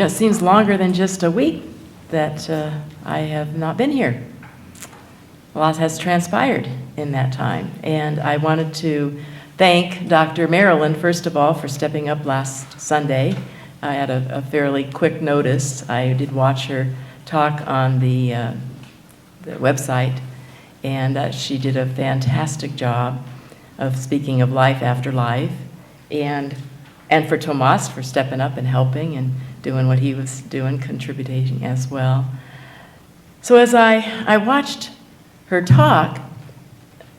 it seems longer than just a week that I have not been here. A lot has transpired in that time, and I wanted to thank Dr. Marilyn, first of all, for stepping up last Sunday. I had a fairly quick notice. I did watch her talk on the website, and she did a fantastic job of speaking of life after life, and for Tomas for stepping up and helping and doing what he was doing, contributing as well. So as I watched her talk,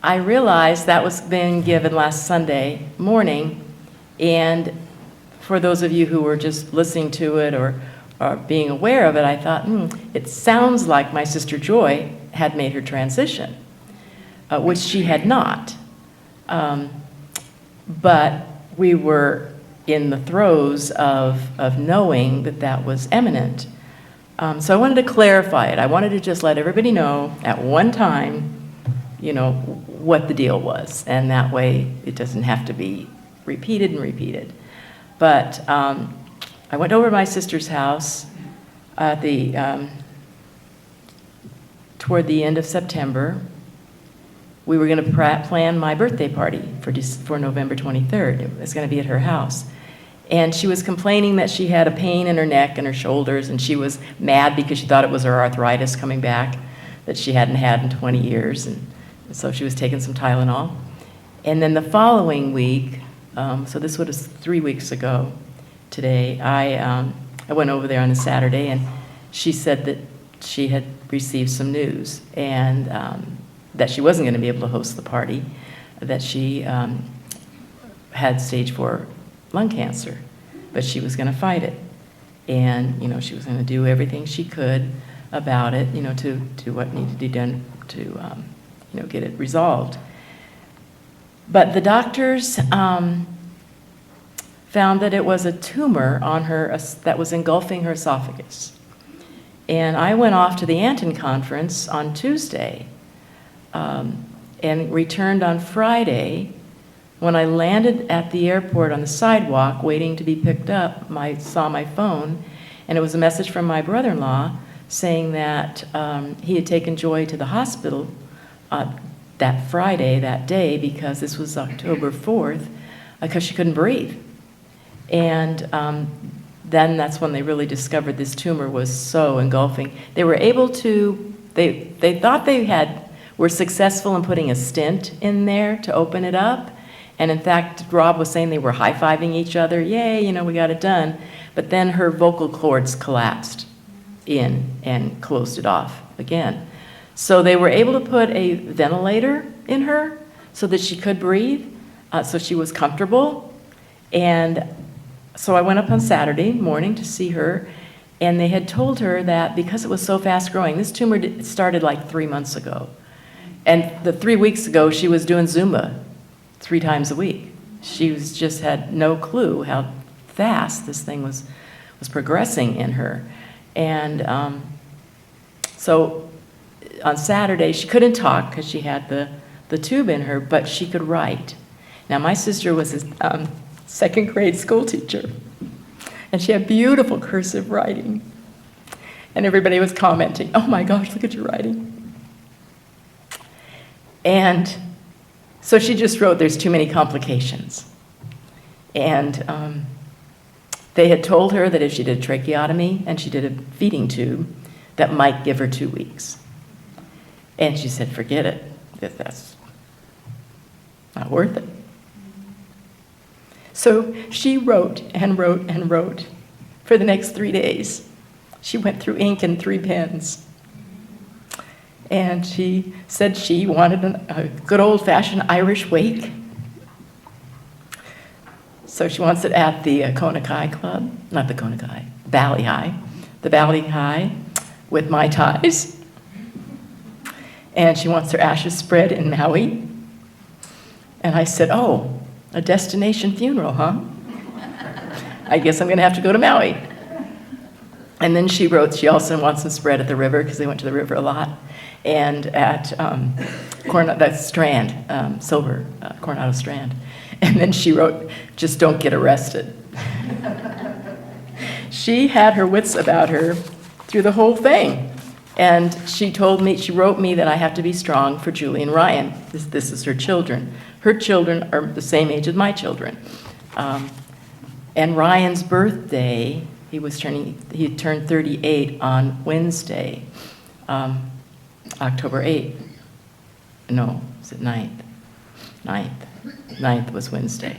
I realized that was being given last Sunday morning, and for those of you who were just listening to it or being aware of it, I thought, it sounds like my sister Joy had made her transition, which she had not. But we were in the throes of knowing that that was imminent. So I wanted to clarify it. I wanted to just let everybody know at one time, what the deal was. And that way it doesn't have to be repeated and repeated. But I went over to my sister's house at toward the end of September. We were going to plan my birthday party for November 23rd. It was going to be at her house. And she was complaining that she had a pain in her neck and her shoulders, and she was mad because she thought it was her arthritis coming back that she hadn't had in 20 years. And so she was taking some Tylenol. And then the following week, so this was 3 weeks ago today, I went over there on a Saturday, and she said that she had received some news, and that she wasn't going to be able to host the party, that she had stage 4 lung cancer, but she was going to fight it. And, she was going to do everything she could about it, to what needed to be done to, get it resolved. But the doctors found that it was a tumor on her that was engulfing her esophagus. And I went off to the Anton conference on Tuesday and returned on Friday. When I landed at the airport on the sidewalk waiting to be picked up, I saw my phone, and it was a message from my brother-in-law saying that he had taken Joy to the hospital that Friday, that day, because this was October 4th, because she couldn't breathe. And then that's when they really discovered this tumor was so engulfing. They were able to, they thought they were successful in putting a stent in there to open it up. And in fact, Rob was saying they were high-fiving each other. Yay, we got it done. But then her vocal cords collapsed in and closed it off again. So they were able to put a ventilator in her so that she could breathe, so she was comfortable. And so I went up on Saturday morning to see her, and they had told her that because it was so fast-growing, this tumor started like 3 months ago. And the 3 weeks ago, she was doing Zumba 3 times a week. She just had no clue how fast this thing was progressing in her. And so on Saturday, she couldn't talk because she had the tube in her, but she could write. Now, my sister was a second grade school teacher, and she had beautiful cursive writing. And everybody was commenting, "Oh my gosh, look at your writing." And so she just wrote, "There's too many complications." And they had told her that if she did a tracheotomy and she did a feeding tube, that might give her 2 weeks. And she said, "Forget it, that's not worth it." So she wrote and wrote and wrote for the next 3 days. She went through ink and 3 pens. And she said she wanted a good old-fashioned Irish wake. So she wants it at the Konakai Club, not the Konakai, Valley High, the Valley High with Mai Tais. And she wants her ashes spread in Maui. And I said, "Oh, a destination funeral, huh? I guess I'm going to have to go to Maui." And then she wrote she also wants them spread at the river because they went to the river a lot. And at that Strand, Coronado Strand. And then she wrote, "Just don't get arrested." she had her wits about her through the whole thing. And she wrote me that I have to be strong for Julie and Ryan. This is her children. Her children are the same age as my children. And Ryan's birthday, he turned 38 on Wednesday, October 8th. No, is it 9th? 9th was Wednesday.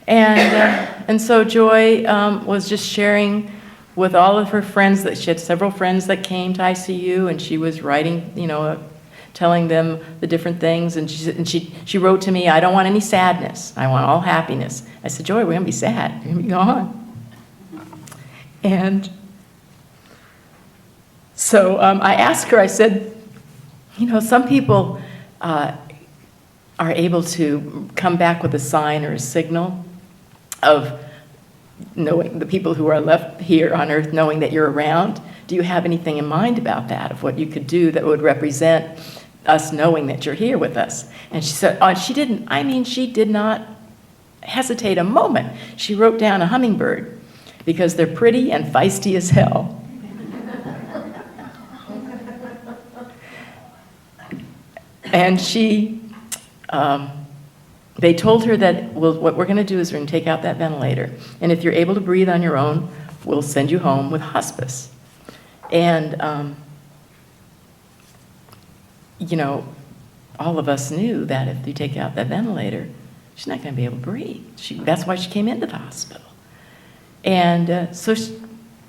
And so Joy was just sharing with all of her friends that she had several friends that came to ICU, and she was writing, telling them the different things. And she wrote to me, "I don't want any sadness. I want all happiness." I said, "Joy, we're going to be sad. You're going to be gone." And so I asked her, I said, some people are able to come back with a sign or a signal of knowing the people who are left here on earth, knowing that you're around. Do you have anything in mind about that, of what you could do that would represent us knowing that you're here with us? And she said, she did not hesitate a moment. She wrote down a hummingbird, because they're pretty and feisty as hell. And they told her that, what we're going to do is we're going to take out that ventilator. And if you're able to breathe on your own, we'll send you home with hospice. And, all of us knew that if you take out that ventilator, she's not going to be able to breathe. That's why she came into the hospital. And so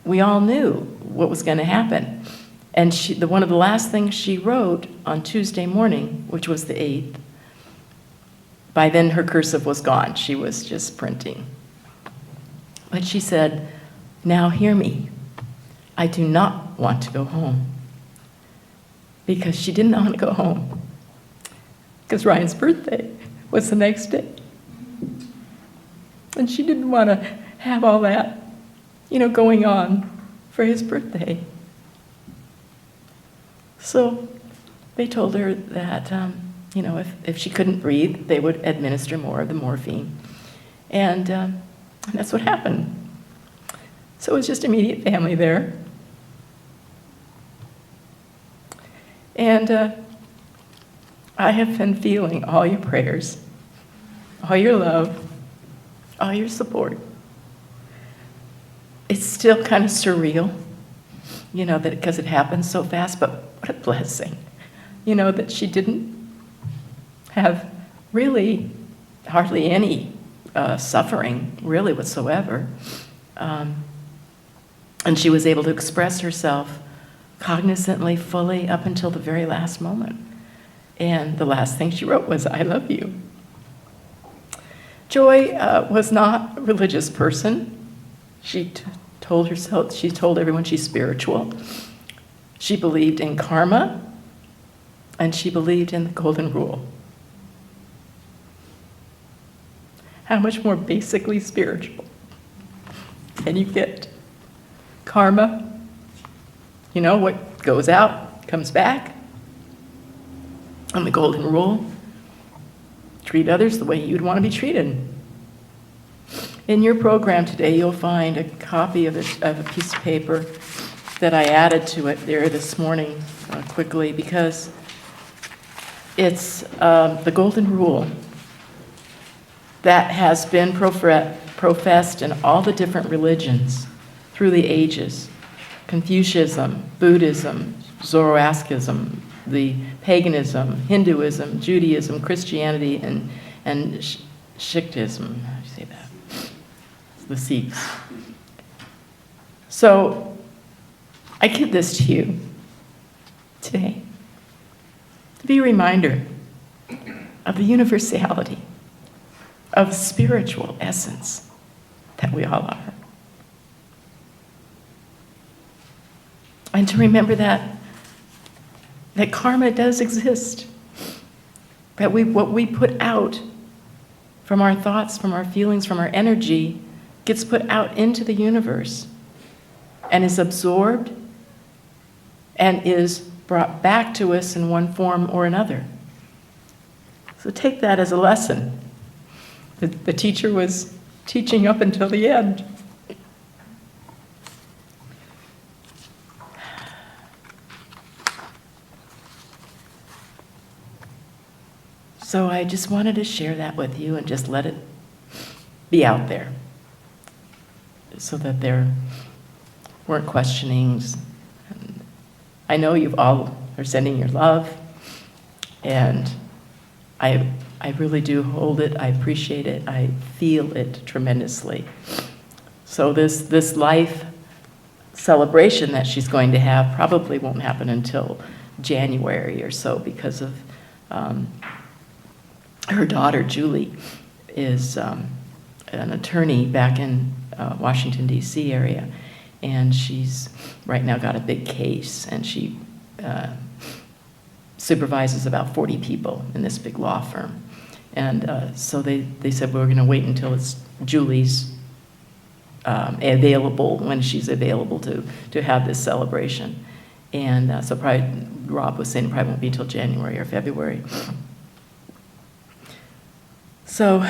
we all knew what was going to happen. And one of the last things she wrote on Tuesday morning, which was the 8th, by then her cursive was gone. She was just printing. But she said, "Now hear me. I do not want to go home." Because she didn't want to go home. Because Ryan's birthday was the next day. And she didn't want to have all that, going on for his birthday. So they told her that, if she couldn't breathe, they would administer more of the morphine. And that's what happened. So it was just immediate family there. And I have been feeling all your prayers, all your love, all your support. It's still kind of surreal, that because it happened so fast, but what a blessing, that she didn't have really hardly any suffering, really whatsoever. And she was able to express herself cognizantly, fully, up until the very last moment. And the last thing she wrote was, "I love you." Joy was not a religious person. She told everyone she's spiritual. She believed in karma, and she believed in the golden rule. How much more basically spiritual can you get? Karma, what goes out comes back. And the golden rule, treat others the way you'd want to be treated. In your program today, you'll find a copy of a piece of paper that I added to it there this morning quickly, because it's the golden rule that has been professed in all the different religions through the ages. Confucianism, Buddhism, Zoroastrianism, the paganism, Hinduism, Judaism, Christianity, and Sikhism. How do you say that? The Sikhs. So I give this to you today to be a reminder of the universality of spiritual essence that we all are. And to remember that karma does exist. That what we put out from our thoughts, from our feelings, from our energy, gets put out into the universe and is absorbed and is brought back to us in one form or another. So take that as a lesson. The teacher was teaching up until the end. So I just wanted to share that with you and just let it be out there so that there weren't questionings. I know you've all are sending your love, and I really do hold it. I appreciate it. I feel it tremendously. So this life celebration that she's going to have probably won't happen until January or so, because of her daughter, Julie, is an attorney back in Washington, D.C. area, and she's right now got a big case, and she supervises about 40 people in this big law firm. And so they said, we're going to wait until it's Julie's available, when she's available to have this celebration. And so probably, Rob was saying it probably won't be until January or February. So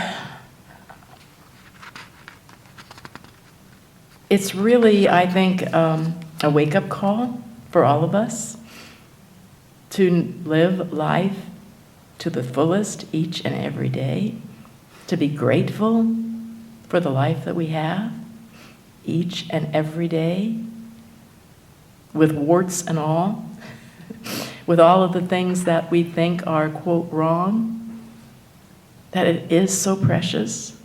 it's really, I think, a wake-up call for all of us to live life to the fullest each and every day, to be grateful for the life that we have each and every day, with warts and all, with all of the things that we think are, quote, wrong, that it is so precious,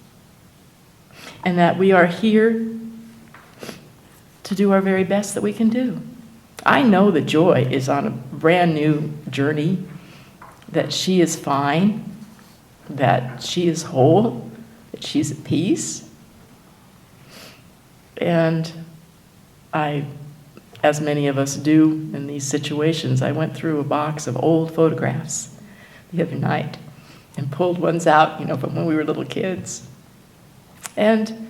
and that we are here to do our very best that we can do. I know that Joy is on a brand new journey, that she is fine, that she is whole, that she's at peace. And I, as many of us do in these situations, I went through a box of old photographs the other night and pulled ones out, from when we were little kids. And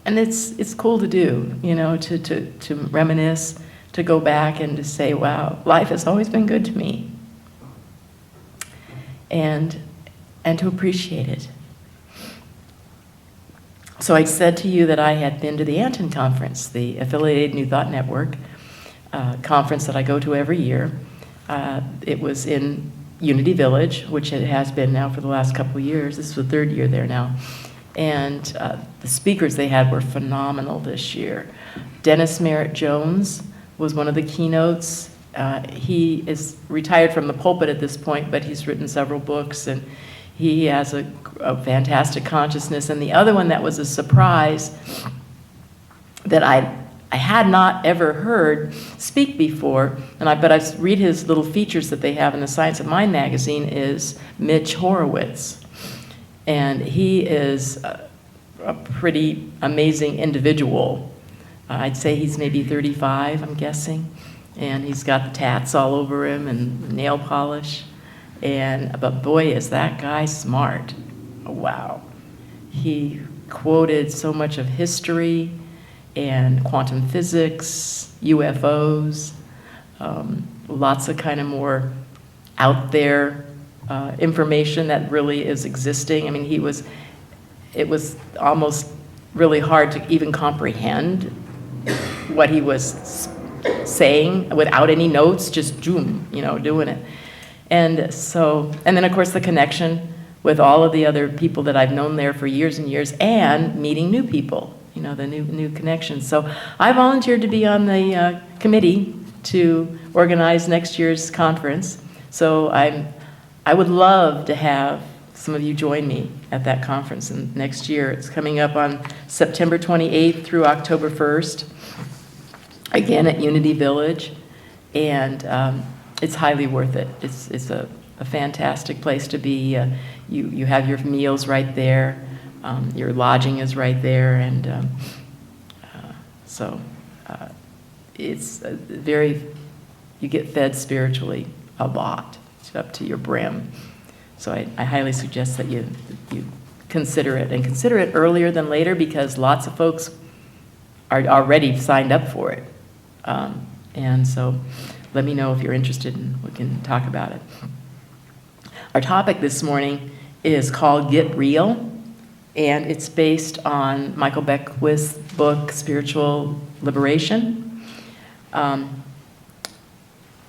it's cool to do, to reminisce, to go back and to say, wow, life has always been good to me. And to appreciate it. So I said to you that I had been to the Anton Conference, the Affiliated New Thought Network conference that I go to every year. It was in Unity Village, which it has been now for the last couple of years. This is the third year there now. And the speakers they had were phenomenal this year. Dennis Merritt Jones was one of the keynotes. He is retired from the pulpit at this point, but he's written several books, and he has a fantastic consciousness. And the other one that was a surprise that I had not ever heard speak before, but I read his little features that they have in the Science of Mind magazine, is Mitch Horowitz. And he is a pretty amazing individual. I'd say he's maybe 35, I'm guessing. And he's got the tats all over him and nail polish. But boy, is that guy smart. Wow. He quoted so much of history and quantum physics, UFOs, lots of kind of more out there information that really is existing. I mean, it was almost really hard to even comprehend what he was saying without any notes, just doing it. And then of course the connection with all of the other people that I've known there for years and years, and meeting new people, the new connections. So I volunteered to be on the committee to organize next year's conference. So I would love to have some of you join me at that conference next year. It's coming up on September 28th through October 1st, again at Unity Village, and it's highly worth it. It's a fantastic place to be. You have your meals right there, your lodging is right there, and so it's you get fed spiritually a lot. It's up to your brim. So I highly suggest that you consider it, and consider it earlier than later, because lots of folks are already signed up for it. And so let me know if you're interested, and we can talk about it. Our topic this morning is called Get Real, and it's based on Michael Beckwith's book, Spiritual Liberation.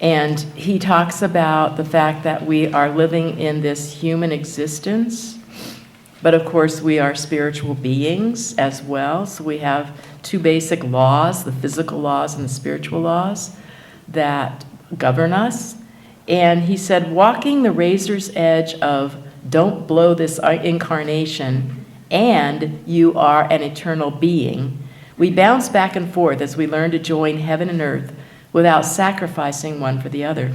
And he talks about the fact that we are living in this human existence, but of course we are spiritual beings as well. So we have two basic laws, the physical laws and the spiritual laws that govern us. And he said, walking the razor's edge of don't blow this incarnation and you are an eternal being, we bounce back and forth as we learn to join heaven and earth without sacrificing one for the other.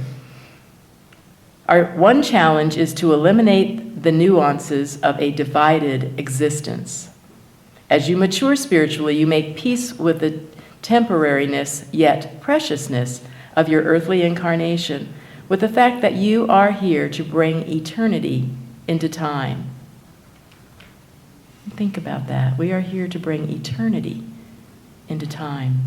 Our one challenge is to eliminate the nuances of a divided existence. As you mature spiritually, you make peace with the temporariness yet preciousness of your earthly incarnation, with the fact that you are here to bring eternity into time. Think about that. We are here to bring eternity into time.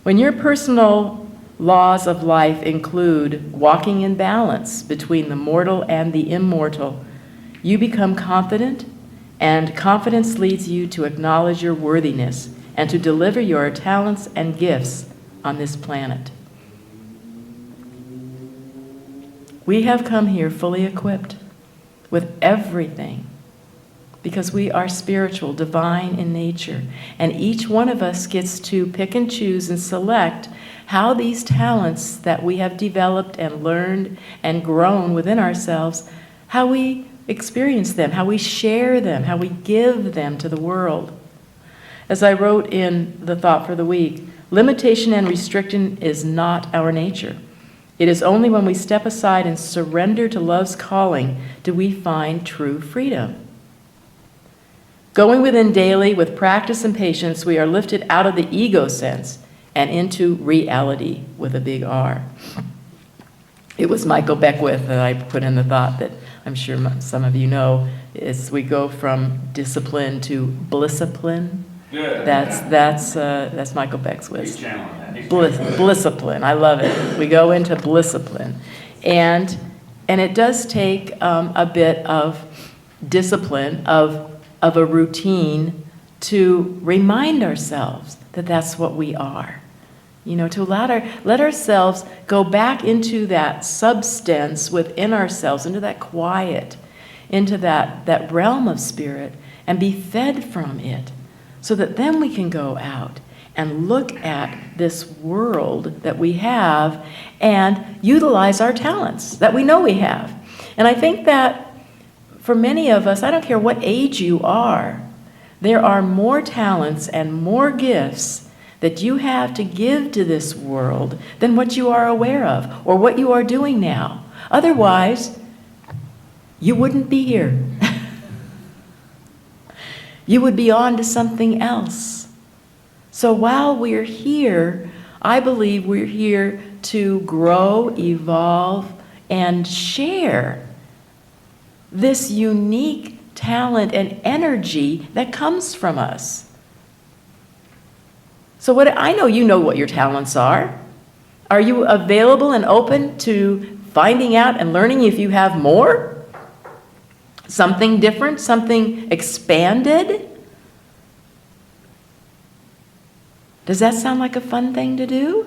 When your personal laws of life include walking in balance between the mortal and the immortal, you become confident, and confidence leads you to acknowledge your worthiness and to deliver your talents and gifts on this planet. We have come here fully equipped with everything because we are spiritual, divine in nature, and each one of us gets to pick and choose and select how these talents that we have developed and learned and grown within ourselves, how we experience them, how we share them, how we give them to the world. As I wrote in the Thought for the Week, limitation and restriction is not our nature. It is only when we step aside and surrender to love's calling do we find true freedom. Going within daily with practice and patience, we are lifted out of the ego sense and into reality with a big R. It was Michael Beckwith that I put in the thought that I'm sure some of you know, is we go from discipline to blissipline. Good. That's Michael Beckwith. Blissipline, I love it. We go into blissipline. And it does take a bit of discipline, of a routine to remind ourselves that that's what we are. You know, to let ourselves go back into that substance within ourselves, into that quiet, into that realm of spirit, and be fed from it, so that then we can go out and look at this world that we have and utilize our talents that we know we have. And I think that for many of us, I don't care what age you are, there are more talents and more gifts that you have to give to this world than what you are aware of or what you are doing now. Otherwise, you wouldn't be here. You would be on to something else. So while we're here, I believe we're here to grow, evolve, and share this unique talent and energy that comes from us. So I know you know what your talents are. Are you available and open to finding out and learning if you have more? Something different, something expanded? Does that sound like a fun thing to do?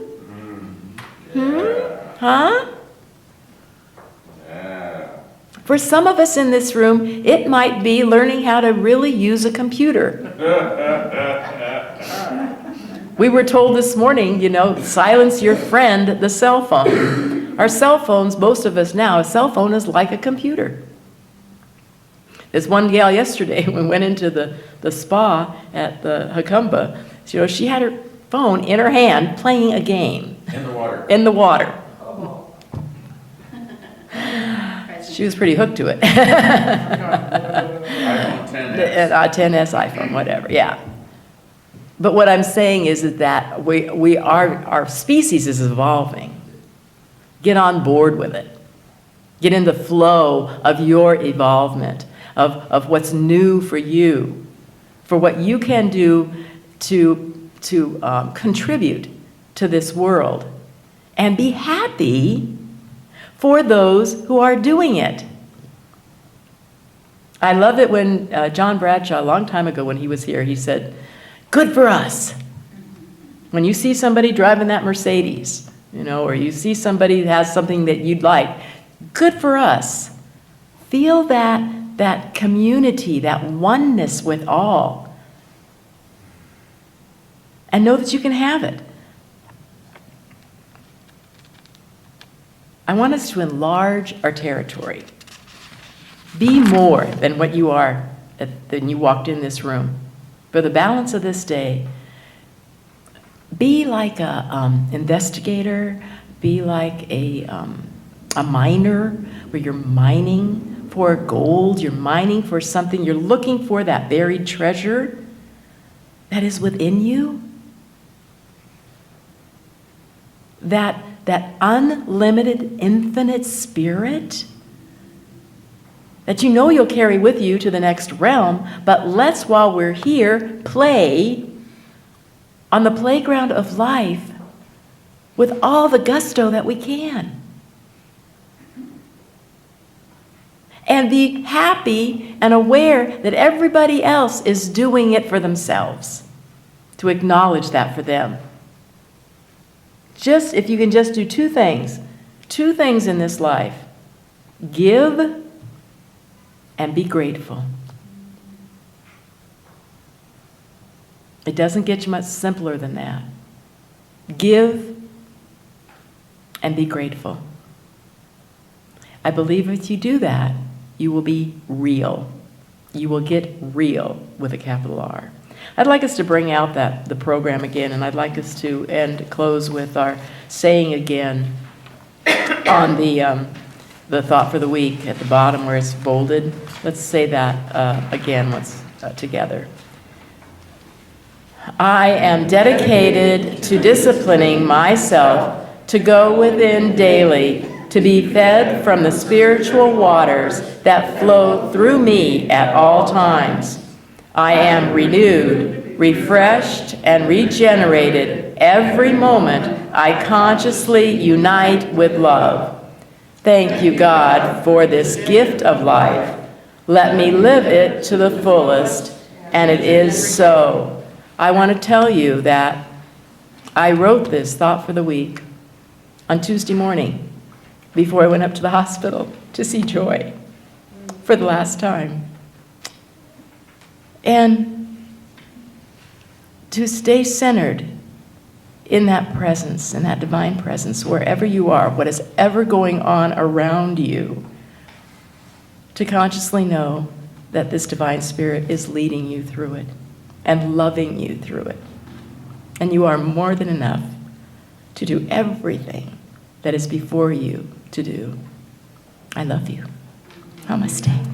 Huh? Yeah. For some of us in this room, it might be learning how to really use a computer. We were told this morning, silence your friend, the cell phone. Our cell phones, most of us now, a cell phone is like a computer. There's one gal yesterday, we went into the spa at the Hakumba, she had her phone in her hand playing a game. In the water. In the water. She was pretty hooked to it. iPhone 10s. 10s iPhone, whatever, yeah. But what I'm saying is that our species is evolving. Get on board with it. Get in the flow of your evolvement, of what's new for you, for what you can do to contribute to this world, and be happy for those who are doing it. I love it when John Bradshaw, a long time ago when he was here, he said, "Good for us." When you see somebody driving that Mercedes, or you see somebody that has something that you'd like. Good for us. Feel that community, that oneness with all. And know that you can have it. I want us to enlarge our territory. Be more than what you are than you walked in this room. For the balance of this day, be like a investigator, be like a miner, where you're mining for gold, you're mining for something, you're looking for that buried treasure that is within you. That unlimited, infinite spirit that you know you'll carry with you to the next realm, but let's, while we're here, play on the playground of life with all the gusto that we can. And be happy and aware that everybody else is doing it for themselves, to acknowledge that for them. Just, if you can just do two things in this life: give and be grateful. It doesn't get you much simpler than that. Give and be grateful. I believe if you do that, you will be real. You will get real with a capital R. I'd like us to bring out the program again, and I'd like us to close with our saying again on the thought for the week at the bottom where it's bolded. Let's say that again together. I am dedicated to disciplining myself to go within daily, to be fed from the spiritual waters that flow through me at all times. I am renewed, refreshed, and regenerated every moment I consciously unite with love. Thank you, God, for this gift of life. Let me live it to the fullest, and it is so. I want to tell you that I wrote this thought for the week on Tuesday morning before I went up to the hospital to see Joy for the last time. And to stay centered in that presence, in that divine presence, wherever you are, what is ever going on around you, to consciously know that this divine spirit is leading you through it and loving you through it. And you are more than enough to do everything that is before you to do. I love you. Namaste.